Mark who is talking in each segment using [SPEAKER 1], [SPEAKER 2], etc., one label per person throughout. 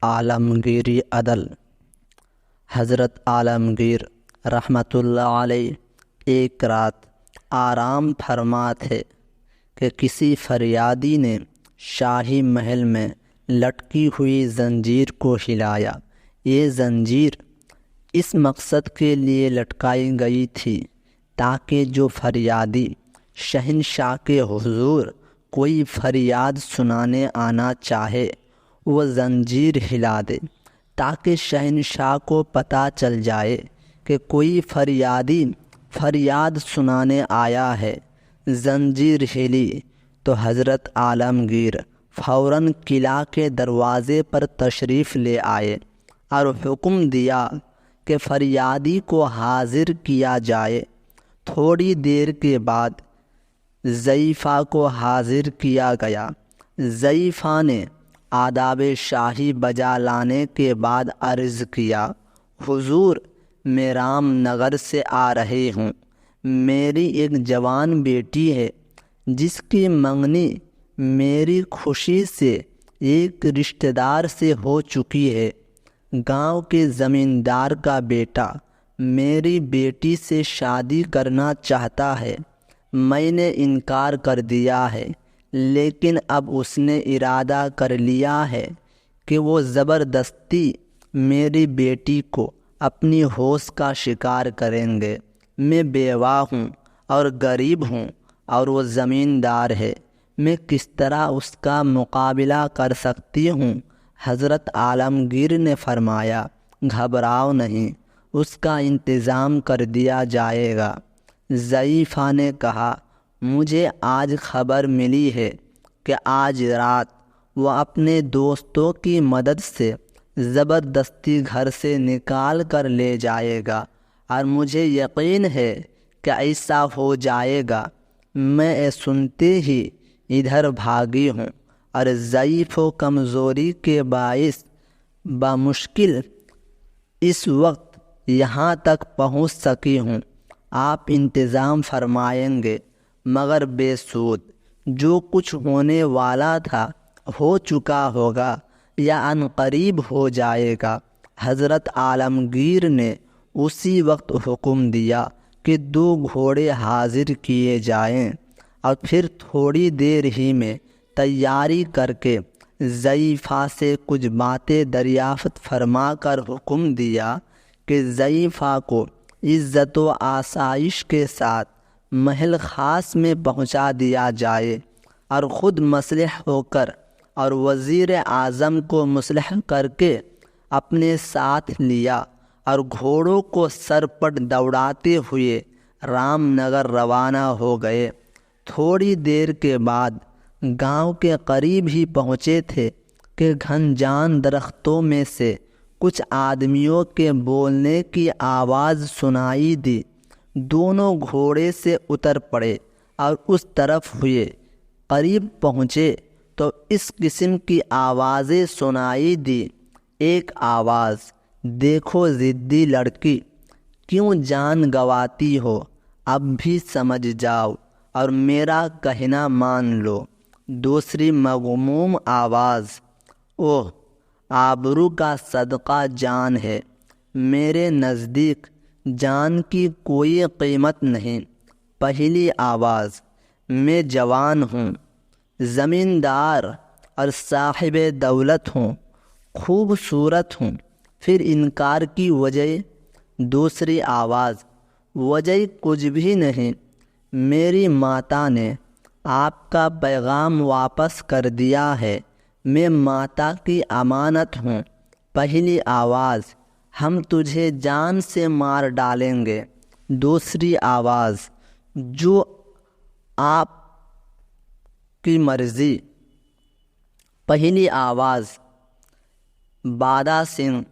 [SPEAKER 1] عالمگیری عدل۔ حضرت عالمگیر رحمۃ اللہ علیہ ایک رات آرام فرما تھے کہ کسی فریادی نے شاہی محل میں لٹکی ہوئی زنجیر کو ہلایا۔ یہ زنجیر اس مقصد کے لیے لٹکائی گئی تھی تاکہ جو فریادی شہنشاہ کے حضور کوئی فریاد سنانے آنا چاہے وہ زنجیر ہلا دے، تاکہ شہنشاہ کو پتہ چل جائے کہ کوئی فریادی فریاد سنانے آیا ہے۔ زنجیر ہلی تو حضرت عالمگیر فوراً قلعہ کے دروازے پر تشریف لے آئے اور حکم دیا کہ فریادی کو حاضر کیا جائے۔ تھوڑی دیر کے بعد ضعیفہ کو حاضر کیا گیا۔ ضعیفہ نے آداب شاہی بجا لانے کے بعد عرض کیا، حضور میں رام نگر سے آ رہی ہوں۔ میری ایک جوان بیٹی ہے جس کی منگنی میری خوشی سے ایک رشتہ دار سے ہو چکی ہے۔ گاؤں کے زمیندار کا بیٹا میری بیٹی سے شادی کرنا چاہتا ہے۔ میں نے انکار کر دیا ہے، لیکن اب اس نے ارادہ کر لیا ہے کہ وہ زبردستی میری بیٹی کو اپنی ہوش کا شکار کریں گے۔ میں بیوہ ہوں اور غریب ہوں اور وہ زمیندار ہے، میں کس طرح اس کا مقابلہ کر سکتی ہوں؟ حضرت عالمگیر نے فرمایا، گھبراؤ نہیں، اس کا انتظام کر دیا جائے گا۔ ضعیفہ نے کہا، مجھے آج خبر ملی ہے کہ آج رات وہ اپنے دوستوں کی مدد سے زبردستی گھر سے نکال کر لے جائے گا، اور مجھے یقین ہے کہ ایسا ہو جائے گا۔ میں سنتے ہی ادھر بھاگی ہوں اور ضعیف و کمزوری کے باعث بمشکل اس وقت یہاں تک پہنچ سکی ہوں۔ آپ انتظام فرمائیں گے مگر بے سود۔ جو کچھ ہونے والا تھا ہو چکا ہوگا یا عنقریب ہو جائے گا۔ حضرت عالمگیر نے اسی وقت حکم دیا کہ 2 گھوڑے حاضر کیے جائیں، اور پھر تھوڑی دیر ہی میں تیاری کر کے ضعیفہ سے کچھ باتیں دریافت فرما کر حکم دیا کہ ضعیفہ کو عزت و آسائش کے ساتھ محل خاص میں پہنچا دیا جائے، اور خود مسلح ہو کر اور وزیر اعظم کو مسلح کر کے اپنے ساتھ لیا، اور گھوڑوں کو سر پر دوڑاتے ہوئے رام نگر روانہ ہو گئے۔ تھوڑی دیر کے بعد گاؤں کے قریب ہی پہنچے تھے کہ گھنجان درختوں میں سے کچھ آدمیوں کے بولنے کی آواز سنائی دی۔ دونوں گھوڑے سے اتر پڑے اور اس طرف ہوئے۔ قریب پہنچے تو اس قسم کی آوازیں سنائی دی۔ ایک آواز، دیکھو ضدی لڑکی، کیوں جان گنواتی ہو؟ اب بھی سمجھ جاؤ اور میرا کہنا مان لو۔ دوسری مغموم آواز، اوہ آبرو کا صدقہ جان ہے، میرے نزدیک جان کی کوئی قیمت نہیں۔ پہلی آواز، میں جوان ہوں، زمیندار اور صاحب دولت ہوں، خوبصورت ہوں، پھر انکار کی وجہ؟ دوسری آواز، وجہ کچھ بھی نہیں، میری ماتا نے آپ کا پیغام واپس کر دیا ہے، میں ماتا کی امانت ہوں۔ پہلی آواز، ہم تجھے جان سے مار ڈالیں گے۔ دوسری آواز، جو آپ کی مرضی۔ پہلی آواز، بادہ سنگھ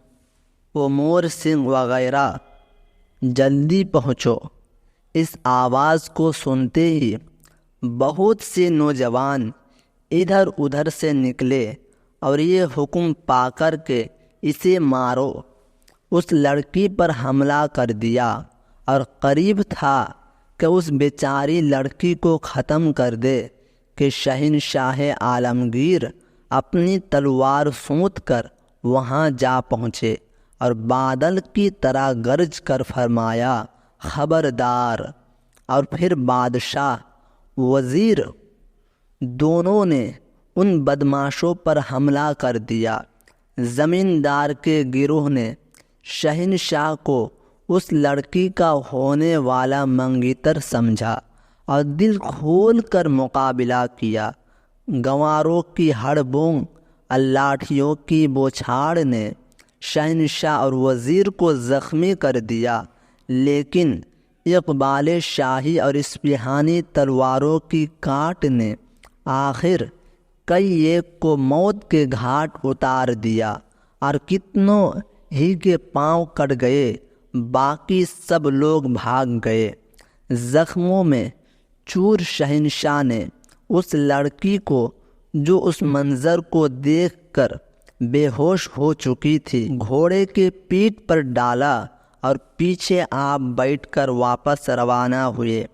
[SPEAKER 1] و مور سنگھ وغیرہ، جلدی پہنچو۔ اس آواز کو سنتے ہی بہت سے نوجوان ادھر ادھر سے نکلے اور یہ حکم پا کر کہ اسے مارو، اس لڑکی پر حملہ کر دیا، اور قریب تھا کہ اس بیچاری لڑکی کو ختم کر دے کہ شہنشاہ عالمگیر اپنی تلوار سونت کر وہاں جا پہنچے اور بادل کی طرح گرج کر فرمایا خبردار، اور پھر بادشاہ وزیر دونوں نے ان بدماشوں پر حملہ کر دیا۔ زمیندار کے گروہ نے شہنشاہ کو اس لڑکی کا ہونے والا منگیتر سمجھا اور دل کھول کر مقابلہ کیا۔ گنواروں کی ہڑبونگ اور لاٹھیوں کی بوچھاڑ نے شہنشاہ اور وزیر کو زخمی کر دیا، لیکن اقبال شاہی اور اسپہانی تلواروں کی کاٹ نے آخر کئی ایک کو موت کے گھاٹ اتار دیا اور کتنوں ہی کے پاؤں کٹ گئے، باقی سب لوگ بھاگ گئے۔ زخموں میں چور شہنشاہ نے اس لڑکی کو، جو اس منظر کو دیکھ کر بے ہوش ہو چکی تھی، گھوڑے کے پیٹھ پر ڈالا اور پیچھے آپ بیٹھ کر واپس روانہ ہوئے۔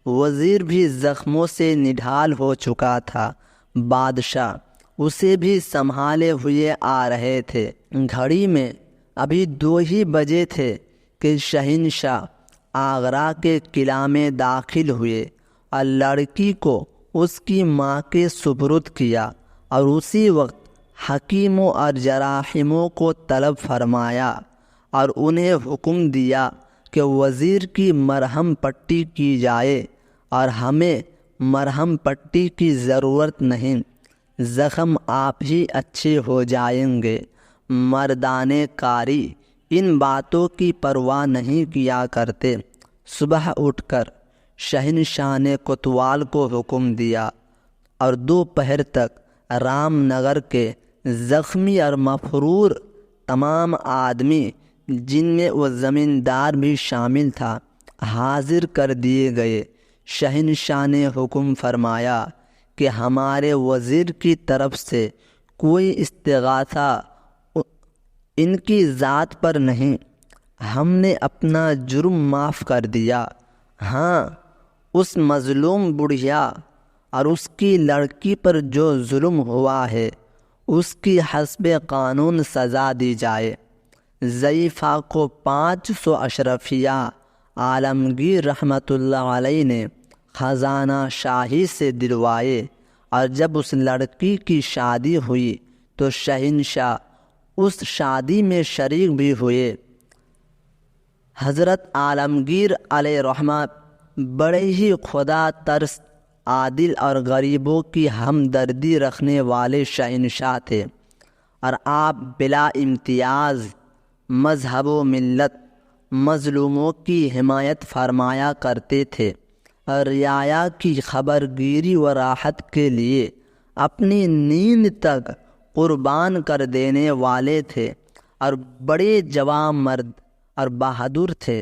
[SPEAKER 1] وزیر بھی زخموں سے نڈھال ہو چکا تھا، بادشاہ اسے بھی سنبھالے ہوئے آ رہے تھے۔ گھڑی میں ابھی 2 ہی بجے تھے کہ شہنشاہ آگرہ کے قلعہ میں داخل ہوئے اور لڑکی کو اس کی ماں کے سپرد کیا، اور اسی وقت حکیموں اور جراحموں کو طلب فرمایا اور انہیں حکم دیا کہ وزیر کی مرہم پٹی کی جائے، اور ہمیں مرہم پٹی کی ضرورت نہیں، زخم آپ ہی اچھے ہو جائیں گے۔ مردان کاری ان باتوں کی پرواہ نہیں کیا کرتے۔ صبح اٹھ کر شہنشاہ نے کوتوال کو حکم دیا اور دوپہر تک رام نگر کے زخمی اور مفرور تمام آدمی، جن میں وہ زمیندار بھی شامل تھا، حاضر کر دیے گئے۔ شہنشاہ نے حکم فرمایا کہ ہمارے وزیر کی طرف سے کوئی استغاثہ ان کی ذات پر نہیں، ہم نے اپنا جرم معاف کر دیا۔ ہاں، اس مظلوم بڑھیا اور اس کی لڑکی پر جو ظلم ہوا ہے، اس کی حسب قانون سزا دی جائے۔ ضعیفہ کو 500 اشرفیہ عالمگیر رحمۃ اللہ علیہ نے خزانہ شاہی سے دلوائے، اور جب اس لڑکی کی شادی ہوئی تو شہنشاہ اس شادی میں شریک بھی ہوئے۔ حضرت عالمگیر علیہ رحمہ بڑے ہی خدا ترس، عادل اور غریبوں کی ہمدردی رکھنے والے شہنشاہ تھے، اور آپ بلا امتیاز مذہب و ملت مظلوموں کی حمایت فرمایا کرتے تھے، اور رعایا کی خبرگیری و راحت کے لیے اپنی نیند تک قربان کر دینے والے تھے، اور بڑے جواں مرد اور بہادر تھے۔